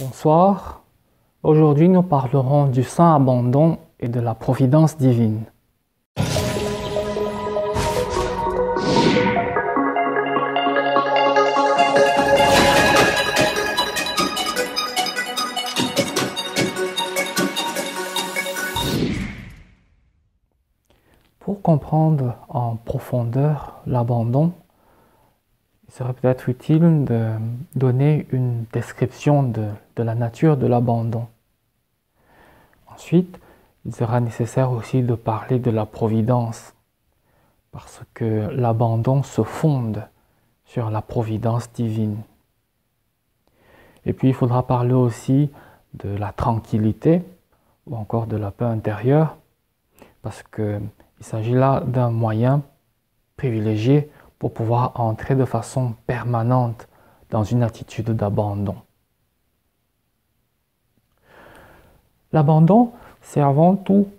Bonsoir. Aujourd'hui, nous parlerons du saint abandon et de la providence divine. Pour comprendre en profondeur l'abandon, il serait peut-être utile de donner une description de la nature de l'abandon. Ensuite, il sera nécessaire aussi de parler de la providence, parce que l'abandon se fonde sur la providence divine. Et puis, il faudra parler aussi de la tranquillité, ou encore de la paix intérieure, parce qu'il s'agit là d'un moyen privilégié pour pouvoir entrer de façon permanente dans une attitude d'abandon. L'abandon, c'est avant tout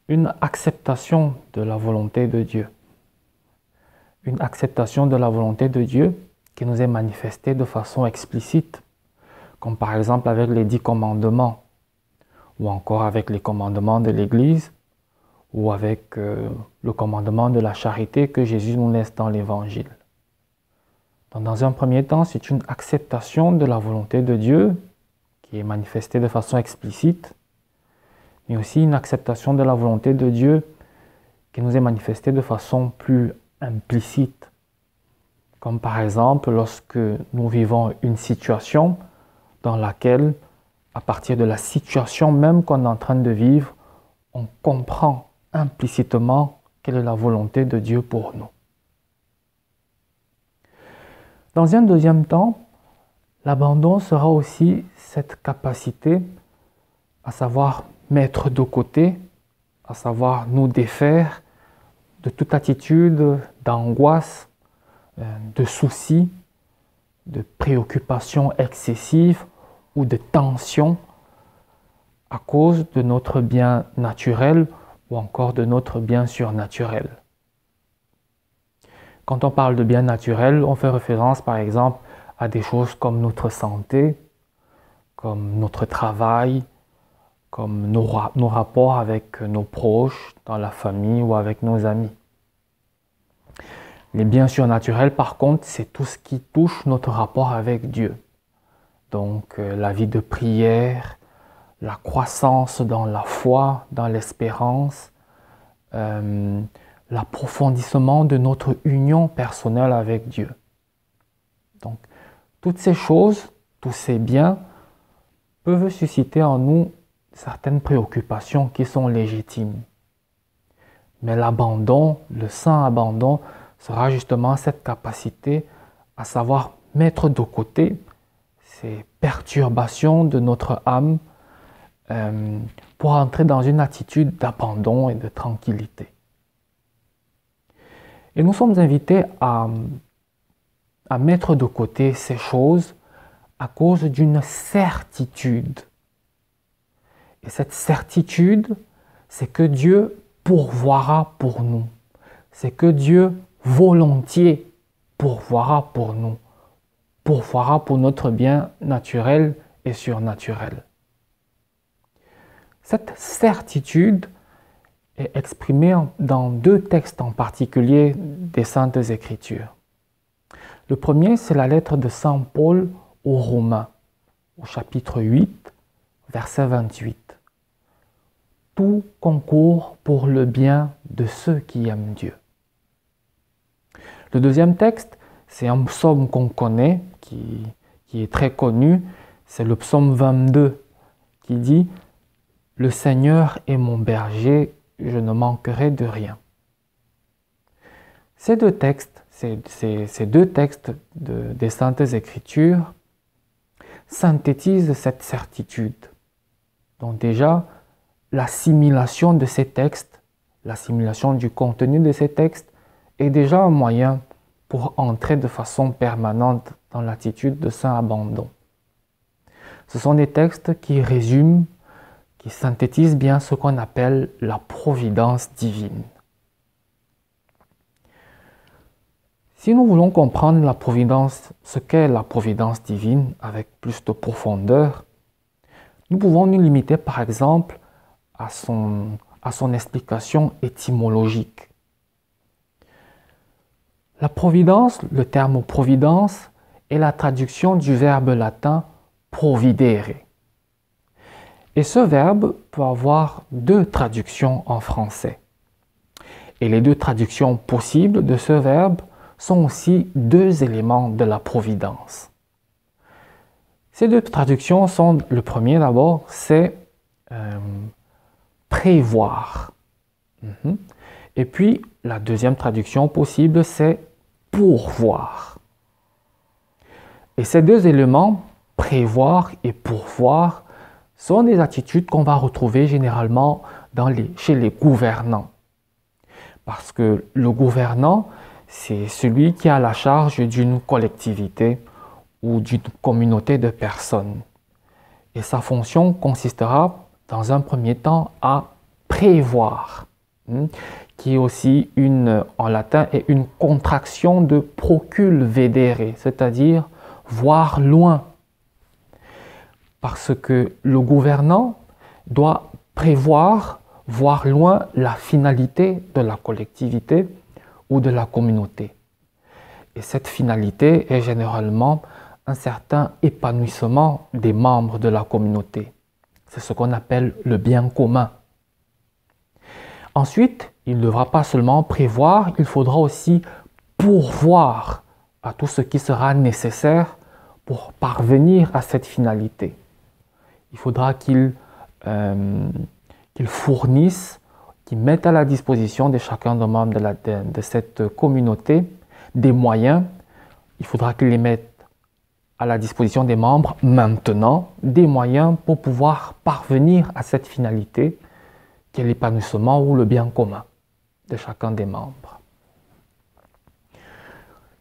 une acceptation de la volonté de Dieu. Une acceptation de la volonté de Dieu qui nous est manifestée de façon explicite, comme par exemple avec les 10 commandements, ou encore avec les commandements de l'Église, ou avec le commandement de la charité que Jésus nous laisse dans l'Évangile. Donc, dans un premier temps, c'est une acceptation de la volonté de Dieu qui est manifestée de façon explicite, mais aussi une acceptation de la volonté de Dieu qui nous est manifestée de façon plus implicite. Comme par exemple lorsque nous vivons une situation dans laquelle, à partir de la situation même qu'on est en train de vivre, on comprend implicitement quelle est la volonté de Dieu pour nous. Dans un deuxième temps, l'abandon sera aussi cette capacité à savoir mettre de côté, à savoir nous défaire de toute attitude d'angoisse, de soucis, de préoccupation excessive ou de tension à cause de notre bien naturel ou encore de notre bien surnaturel. Quand on parle de bien naturel, on fait référence par exemple à des choses comme notre santé, comme notre travail, comme nos rapports avec nos proches, dans la famille ou avec nos amis. Les biens surnaturels, par contre, c'est tout ce qui touche notre rapport avec Dieu. Donc la vie de prière, la croissance dans la foi, dans l'espérance, l'approfondissement de notre union personnelle avec Dieu. Donc, toutes ces choses, tous ces biens, peuvent susciter en nous certaines préoccupations qui sont légitimes. Mais l'abandon, le saint abandon, sera justement cette capacité à savoir mettre de côté ces perturbations de notre âme pour entrer dans une attitude d'abandon et de tranquillité. Et nous sommes invités à mettre de côté ces choses à cause d'une certitude. Et cette certitude, c'est que Dieu pourvoira pour nous. C'est que Dieu volontiers pourvoira pour nous. Pourvoira pour notre bien naturel et surnaturel. Cette certitude est exprimée dans 2 textes en particulier des Saintes Écritures. Le premier, c'est la lettre de Saint Paul aux Romains, au chapitre 8, verset 28. Tout concourt pour le bien de ceux qui aiment Dieu. Le deuxième texte, c'est un psaume qu'on connaît, qui est très connu, c'est le psaume 22, qui dit « Le Seigneur est mon berger, je ne manquerai de rien. » Ces deux textes, des Saintes Écritures synthétisent cette certitude. Donc déjà, l'assimilation de ces textes, l'assimilation du contenu de ces textes est déjà un moyen pour entrer de façon permanente dans l'attitude de saint abandon. Ce sont des textes qui résument, qui synthétisent bien ce qu'on appelle la providence divine. Si nous voulons comprendre la providence, ce qu'est la providence divine avec plus de profondeur, nous pouvons nous limiter par exemple à son explication étymologique. La providence, le terme providence, est la traduction du verbe latin providere. Et ce verbe peut avoir deux traductions en français. Et les deux traductions possibles de ce verbe sont aussi deux éléments de la providence. Ces deux traductions sont, le premier d'abord, c'est prévoir. Et puis, la deuxième traduction possible, c'est pourvoir. Et ces deux éléments, prévoir et pourvoir, sont des attitudes qu'on va retrouver généralement chez les gouvernants. Parce que le gouvernant, c'est celui qui a la charge d'une collectivité ou d'une communauté de personnes. Et sa fonction consistera, dans un premier temps, à prévoir, qui est aussi en latin est une contraction de procul vedere, c'est-à-dire voir loin. Parce que le gouvernant doit prévoir, voir loin la finalité de la collectivité ou de la communauté. Et cette finalité est généralement un certain épanouissement des membres de la communauté. C'est ce qu'on appelle le bien commun. Ensuite, il ne devra pas seulement prévoir, il faudra aussi pourvoir à tout ce qui sera nécessaire pour parvenir à cette finalité. Il faudra qu'il fournisse, qu'il mette à la disposition de chacun des membres de cette communauté des moyens. Il faudra qu'il les mette à la disposition des membres maintenant, des moyens pour pouvoir parvenir à cette finalité qui est l'épanouissement ou le bien commun de chacun des membres.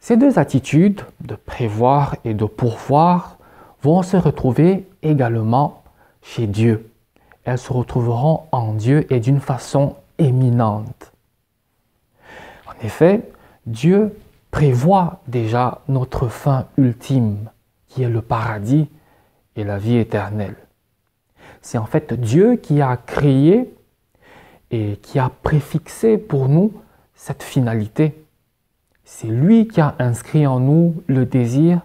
Ces deux attitudes de prévoir et de pourvoir vont se retrouver également chez Dieu. Elles se retrouveront en Dieu et d'une façon éminente. En effet, Dieu prévoit déjà notre fin ultime, qui est le paradis et la vie éternelle. C'est en fait Dieu qui a créé et qui a préfixé pour nous cette finalité. C'est lui qui a inscrit en nous le désir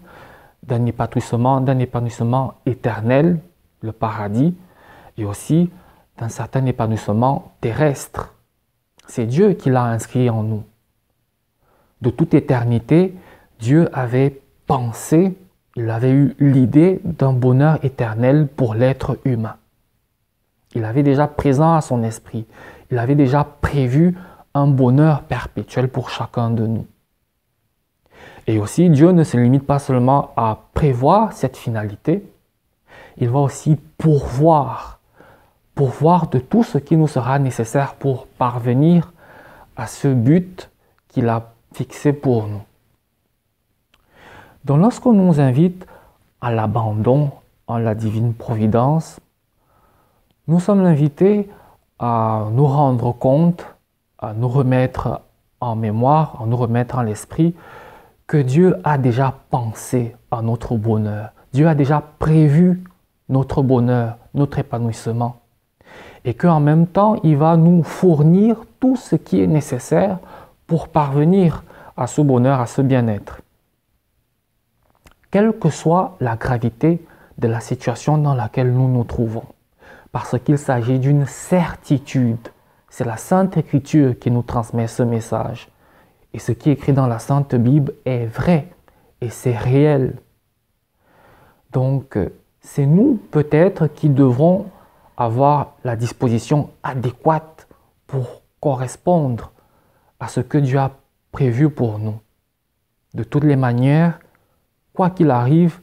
d'un épanouissement éternel, le paradis, et aussi d'un certain épanouissement terrestre. C'est Dieu qui l'a inscrit en nous. De toute éternité, Dieu avait pensé, il avait eu l'idée d'un bonheur éternel pour l'être humain. Il avait déjà présent à son esprit, il avait déjà prévu un bonheur perpétuel pour chacun de nous. Et aussi, Dieu ne se limite pas seulement à prévoir cette finalité, il va aussi pourvoir de tout ce qui nous sera nécessaire pour parvenir à ce but qu'il a fixé pour nous. Donc lorsqu'on nous invite à l'abandon en la divine providence, nous sommes invités à nous rendre compte, à nous remettre en mémoire, à nous remettre en l'esprit que Dieu a déjà pensé à notre bonheur. Dieu a déjà prévu notre bonheur, notre épanouissement. Et qu'en même temps, il va nous fournir tout ce qui est nécessaire pour parvenir à ce bonheur, à ce bien-être. Quelle que soit la gravité de la situation dans laquelle nous nous trouvons. Parce qu'il s'agit d'une certitude. C'est la Sainte Écriture qui nous transmet ce message. Et ce qui est écrit dans la Sainte Bible est vrai et c'est réel. Donc, c'est nous peut-être qui devrons avoir la disposition adéquate pour correspondre à ce que Dieu a prévu pour nous. De toutes les manières, quoi qu'il arrive,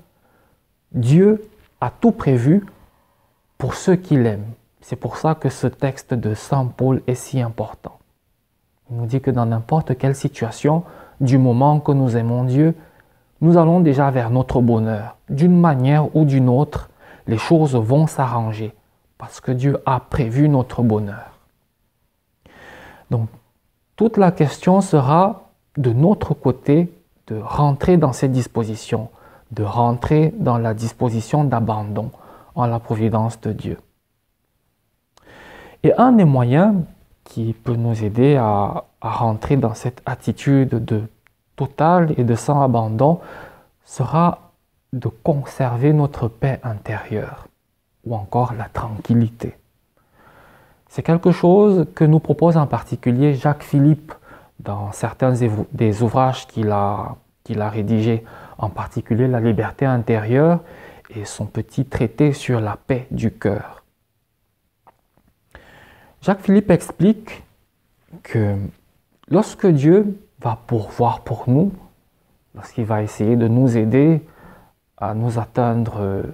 Dieu a tout prévu pour ceux qui l'aiment. C'est pour ça que ce texte de Saint Paul est si important. Il nous dit que dans n'importe quelle situation, du moment que nous aimons Dieu, nous allons déjà vers notre bonheur. D'une manière ou d'une autre, les choses vont s'arranger parce que Dieu a prévu notre bonheur. Donc, toute la question sera de notre côté de rentrer dans cette disposition, de rentrer dans la disposition d'abandon en la providence de Dieu. Et un des moyens qui peut nous aider à rentrer dans cette attitude de total et de sans abandon sera de conserver notre paix intérieure ou encore la tranquillité. C'est quelque chose que nous propose en particulier Jacques Philippe dans certains des ouvrages qu'il a rédigés, en particulier La liberté intérieure et son petit traité sur la paix du cœur. Jacques Philippe explique que lorsque Dieu va pourvoir pour nous, lorsqu'il va essayer de nous aider à nous atteindre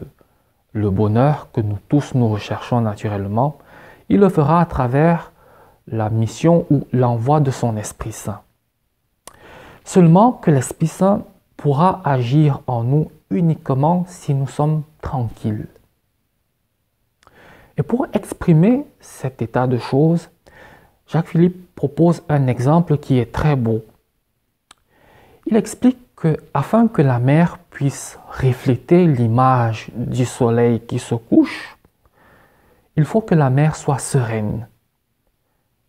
le bonheur que nous tous nous recherchons naturellement, il le fera à travers la mission ou l'envoi de son Esprit Saint. Seulement que l'Esprit Saint pourra agir en nous uniquement si nous sommes tranquilles. Et pour exprimer cet état de choses, Jacques Philippe propose un exemple qui est très beau. Il explique que afin que la mer puisse refléter l'image du soleil qui se couche, il faut que la mer soit sereine.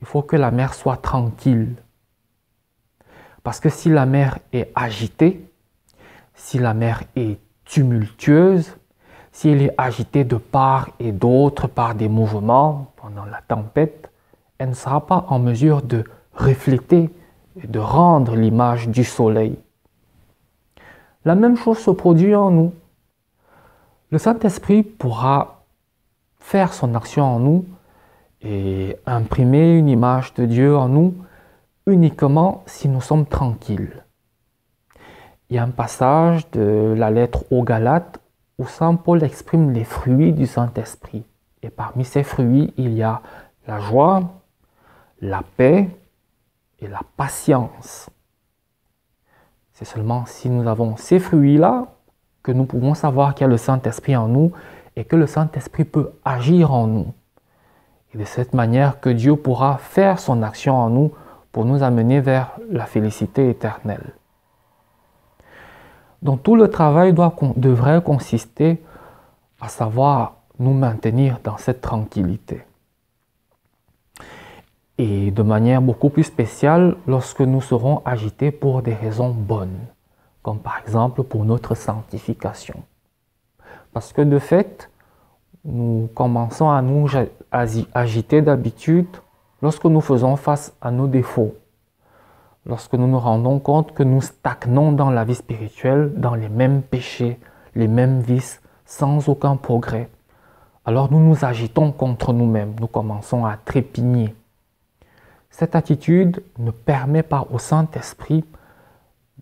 Il faut que la mer soit tranquille. Parce que si la mer est agitée, si la mer est tumultueuse, si elle est agitée de part et d'autre par des mouvements pendant la tempête, elle ne sera pas en mesure de refléter et de rendre l'image du soleil. La même chose se produit en nous. Le Saint-Esprit pourra faire son action en nous et imprimer une image de Dieu en nous uniquement si nous sommes tranquilles. Il y a un passage de la lettre aux Galates où Saint Paul exprime les fruits du Saint-Esprit. Et parmi ces fruits, il y a la joie, la paix et la patience. C'est seulement si nous avons ces fruits-là que nous pouvons savoir qu'il y a le Saint-Esprit en nous et que le Saint-Esprit peut agir en nous. Et de cette manière que Dieu pourra faire son action en nous pour nous amener vers la félicité éternelle. Donc tout le travail devrait consister à savoir nous maintenir dans cette tranquillité. Et de manière beaucoup plus spéciale lorsque nous serons agités pour des raisons bonnes, comme par exemple pour notre sanctification. Parce que de fait, nous commençons à nous agiter d'habitude lorsque nous faisons face à nos défauts, lorsque nous nous rendons compte que nous stagnons dans la vie spirituelle, dans les mêmes péchés, les mêmes vices, sans aucun progrès. Alors nous nous agitons contre nous-mêmes, nous commençons à trépigner. Cette attitude ne permet pas au Saint-Esprit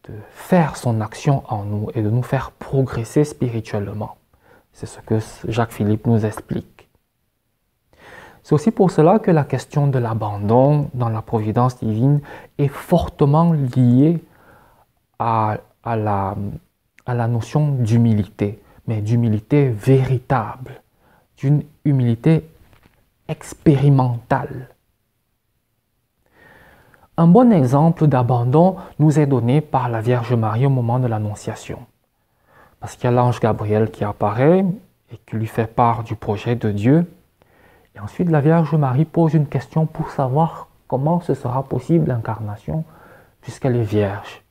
de faire son action en nous et de nous faire progresser spirituellement. C'est ce que Jacques Philippe nous explique. C'est aussi pour cela que la question de l'abandon dans la providence divine est fortement liée à la notion d'humilité, mais d'humilité véritable, d'une humilité expérimentale. Un bon exemple d'abandon nous est donné par la Vierge Marie au moment de l'Annonciation. Parce qu'il y a l'ange Gabriel qui apparaît et qui lui fait part du projet de Dieu. Et ensuite, la Vierge Marie pose une question pour savoir comment ce sera possible l'incarnation puisqu'elle est vierge.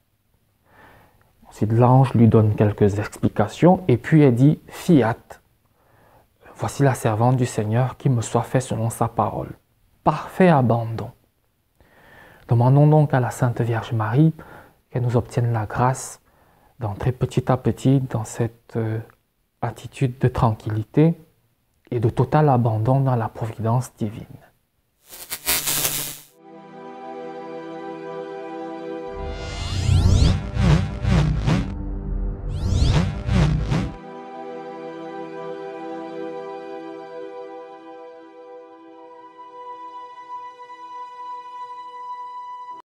Ensuite, l'ange lui donne quelques explications et puis elle dit « Fiat, voici la servante du Seigneur qui me soit fait selon sa parole. » Parfait abandon. Demandons donc à la Sainte Vierge Marie qu'elle nous obtienne la grâce d'entrer petit à petit dans cette attitude de tranquillité et de total abandon dans la providence divine.